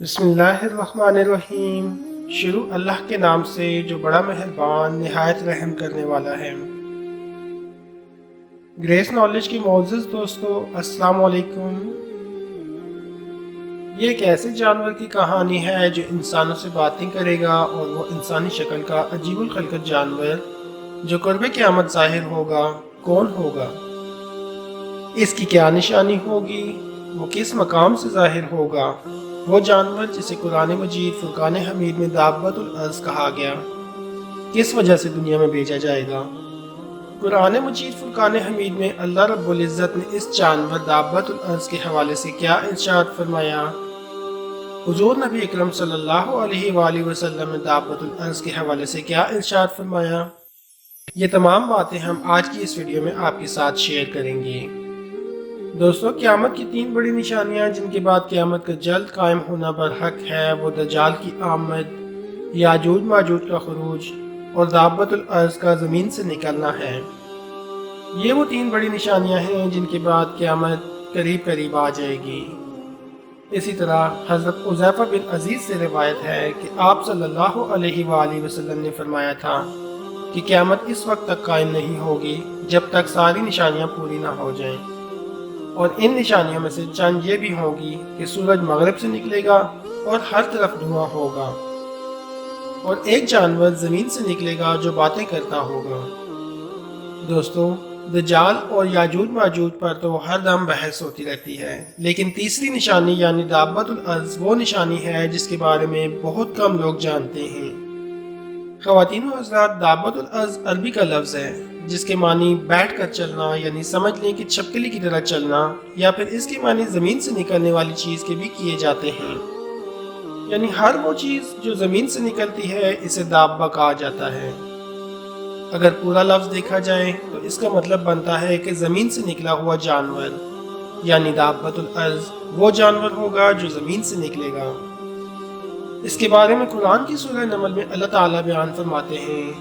بسم اللہ الرحمن الرحیم۔ شروع اللہ کے نام سے جو بڑا مہربان نہایت رحم کرنے والا ہے۔ گریس نالج کی معزز دوستو، السلام علیکم۔ یہ ایک ایسے جانور کی کہانی ہے جو انسانوں سے باتیں کرے گا، اور وہ انسانی شکل کا عجیب الخلقت جانور جو قرب قیامت ظاہر ہوگا کون ہوگا؟ اس کی کیا نشانی ہوگی؟ وہ کس مقام سے ظاہر ہوگا؟ وہ جانور جسے قرآن مجید فرقان حمید میں دابۃ الارض کہا گیا، کس وجہ سے دنیا میں بھیجا جائے گا؟ قرآن مجید فرقان حمید میں اللہ رب العزت نے اس جانور دابۃ الارض کے حوالے سے کیا ارشاد فرمایا؟ حضور نبی اکرم صلی اللہ علیہ وآلہ وسلم نے دابۃ الارض کے حوالے سے کیا ارشاد فرمایا؟ یہ تمام باتیں ہم آج کی اس ویڈیو میں آپ کے ساتھ شیئر کریں گے۔ دوستو، قیامت کی 3 بڑی نشانیاں جن کے بعد قیامت کا جلد قائم ہونا برحق ہے، وہ دجال کی آمد، یاجوج ماجوج کا خروج اور دابۃ الارض کا زمین سے نکلنا ہے۔ یہ وہ 3 بڑی نشانیاں ہیں جن کے بعد قیامت قریب قریب آ جائے گی۔ اسی طرح حضرت حذیفہ بن عزیز سے روایت ہے کہ آپ صلی اللہ علیہ وآلہ وسلم نے فرمایا تھا کہ قیامت اس وقت تک قائم نہیں ہوگی جب تک ساری نشانیاں پوری نہ ہو جائیں، اور ان نشانیوں میں سے چند یہ بھی ہوگی کہ سورج مغرب سے نکلے گا اور ہر طرف دھواں ہوگا، اور ایک جانور زمین سے نکلے گا جو باتیں کرتا ہوگا۔ دوستو، دجال اور یاجوج ماجوج پر تو ہر دم بحث ہوتی رہتی ہے، لیکن تیسری نشانی یعنی دابۃ الارض وہ نشانی ہے جس کے بارے میں بہت کم لوگ جانتے ہیں۔ خواتین و حضرات، دابۃ الارض عربی کا لفظ ہے جس کے معنی بیٹھ کر چلنا، یعنی سمجھ لیں کہ چھپکلی کی طرح چلنا، یا پھر اس کے معنی زمین سے نکلنے والی چیز کے بھی کیے جاتے ہیں، یعنی ہر وہ چیز جو زمین سے نکلتی ہے اسے دابہ کہا جاتا ہے۔ اگر پورا لفظ دیکھا جائے تو اس کا مطلب بنتا ہے کہ زمین سے نکلا ہوا جانور، یعنی دابۃ الارض وہ جانور ہوگا جو زمین سے نکلے گا۔ اس کے بارے میں قرآن کی سورہ نمل میں اللہ تعالیٰ بیان فرماتے ہیں،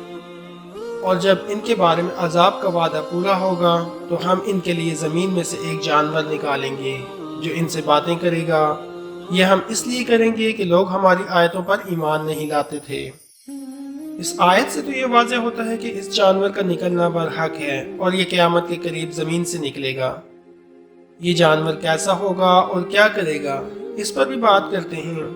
اور جب ان کے بارے میں عذاب کا وعدہ پورا ہوگا تو ہم ان کے لیے زمین میں سے ایک جانور نکالیں گے جو ان سے باتیں کرے گا۔ یہ ہم اس لیے کریں گے کہ لوگ ہماری آیتوں پر ایمان نہیں لاتے تھے۔ اس آیت سے تو یہ واضح ہوتا ہے کہ اس جانور کا نکلنا برحق ہے، اور یہ قیامت کے قریب زمین سے نکلے گا۔ یہ جانور کیسا ہوگا اور کیا کرے گا، اس پر بھی بات کرتے ہیں۔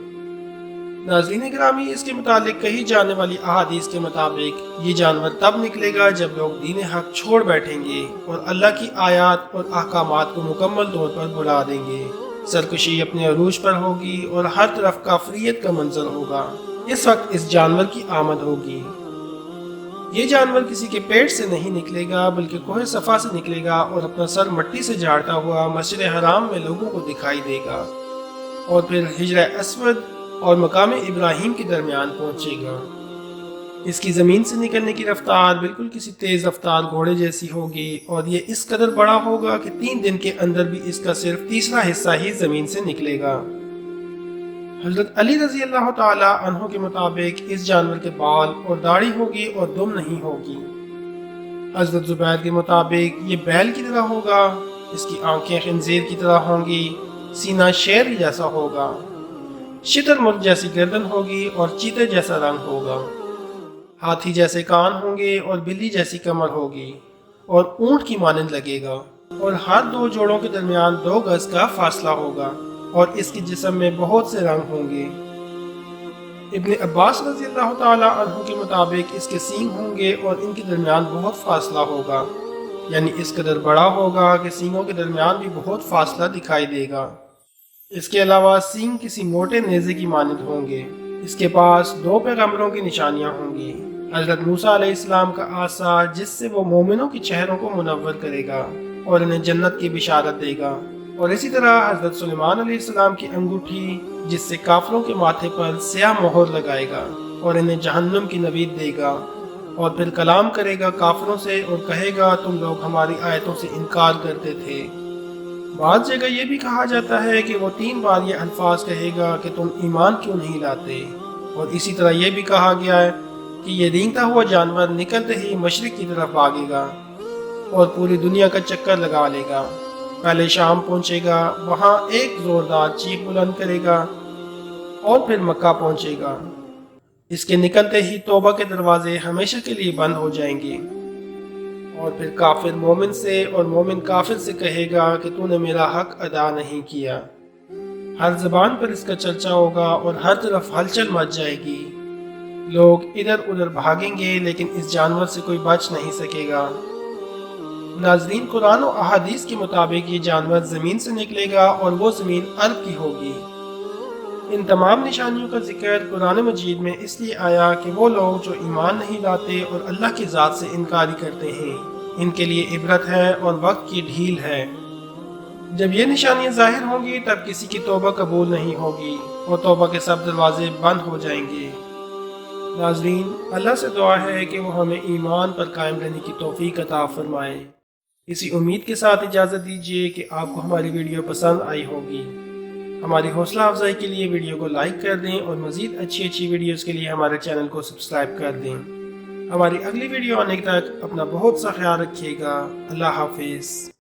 ناظرین گرامی، اس کے متعلق کہی جانے والی احادیث کے مطابق یہ جانور تب نکلے گا جب لوگ دین حق چھوڑ بیٹھیں گے اور اللہ کی آیات اور احکامات کو مکمل طور پر بھلا دیں گے۔ سرکشی اپنے عروج پر ہوگی اور ہر طرف کافریت کا منظر ہوگا۔ اس وقت اس جانور کی آمد ہوگی۔ یہ جانور کسی کے پیٹ سے نہیں نکلے گا بلکہ کوہ صفا سے نکلے گا، اور اپنا سر مٹی سے جھاڑتا ہوا مسجد حرام میں لوگوں کو دکھائی دے گا، اور پھر حجر اسود اور مقام ابراہیم کے درمیان پہنچے گا۔ اس کی زمین سے نکلنے کی رفتار بالکل کسی تیز رفتار گھوڑے جیسی ہوگی، اور یہ اس قدر بڑا ہوگا کہ 3 دن کے اندر بھی اس کا صرف تیسرا حصہ ہی زمین سے نکلے گا۔ حضرت علی رضی اللہ تعالی عنہ کے مطابق اس جانور کے بال اور داڑھی ہوگی اور دم نہیں ہوگی۔ حضرت زبیر کے مطابق یہ بیل کی طرح ہوگا، اس کی آنکھیں خنزیر کی طرح ہوں گی، سینہ شیر جیسا ہوگا، شتر مرغ جیسی گردن ہوگی اور چیتے جیسا رنگ ہوگا، ہاتھی جیسے کان ہوں گے اور بلی جیسی کمر ہوگی، اور اونٹ کی مانند لگے گا، اور ہر 2 جوڑوں کے درمیان 2 گز کا فاصلہ ہوگا، اور اس کے جسم میں بہت سے رنگ ہوں گے۔ ابن عباس رضی اللہ تعالی عنہ کے مطابق اس کے سینگ ہوں گے اور ان کے درمیان بہت فاصلہ ہوگا، یعنی اس قدر بڑا ہوگا کہ سینگوں کے درمیان بھی بہت فاصلہ دکھائی دے گا۔ اس کے علاوہ سینگ کسی موٹے نیزے کی مانند ہوں گے۔ اس کے پاس 2 پیغمبروں کی نشانیاں ہوں گی، حضرت موسیٰ علیہ السلام کا عصا جس سے وہ مومنوں کی چہروں کو منور کرے گا اور انہیں جنت کی بشارت دے گا، اور اسی طرح حضرت سلیمان علیہ السلام کی انگوٹھی جس سے کافروں کے ماتھے پر سیاہ مہر لگائے گا اور انہیں جہنم کی نوید دے گا، اور پھر کلام کرے گا کافروں سے اور کہے گا تم لوگ ہماری آیتوں سے انکار کرتے تھے۔ بعض جگہ یہ بھی کہا جاتا ہے کہ وہ 3 بار یہ الفاظ کہے گا کہ تم ایمان کیوں نہیں لاتے، اور اسی طرح یہ بھی کہا گیا ہے کہ یہ رینگتا ہوا جانور نکلتے ہی مشرق کی طرف بھاگے گا اور پوری دنیا کا چکر لگا لے گا۔ پہلے شام پہنچے گا، وہاں ایک زوردار چیخ بلند کرے گا، اور پھر مکہ پہنچے گا۔ اس کے نکلتے ہی توبہ کے دروازے ہمیشہ کے لیے بند ہو جائیں گے، اور پھر کافر مومن سے اور مومن کافر سے کہے گا کہ تو نے میرا حق ادا نہیں کیا۔ ہر زبان پر اس کا چرچا ہوگا اور ہر طرف ہلچل مچ جائے گی۔ لوگ ادھر ادھر بھاگیں گے لیکن اس جانور سے کوئی بچ نہیں سکے گا۔ ناظرین، قرآن و احادیث کے مطابق یہ جانور زمین سے نکلے گا اور وہ زمین عرب کی ہوگی۔ ان تمام نشانیوں کا ذکر قرآن مجید میں اس لیے آیا کہ وہ لوگ جو ایمان نہیں لاتے اور اللہ کی ذات سے انکاری کرتے ہیں، ان کے لیے عبرت ہے اور وقت کی ڈھیل ہے۔ جب یہ نشانیاں ظاہر ہوں گی تب کسی کی توبہ قبول نہیں ہوگی اور توبہ کے سب دروازے بند ہو جائیں گے۔ ناظرین، اللہ سے دعا ہے کہ وہ ہمیں ایمان پر قائم رہنے کی توفیق عطا فرمائے۔ اسی امید کے ساتھ اجازت دیجیے کہ آپ کو ہماری ویڈیو پسند آئی ہوگی۔ ہماری حوصلہ افزائی کے لیے ویڈیو کو لائک کر دیں اور مزید اچھی ویڈیوز کے لیے ہمارے چینل کو سبسکرائب کر دیں۔ ہماری اگلی ویڈیو آنے تک اپنا بہت سا خیال رکھیے گا۔ اللہ حافظ۔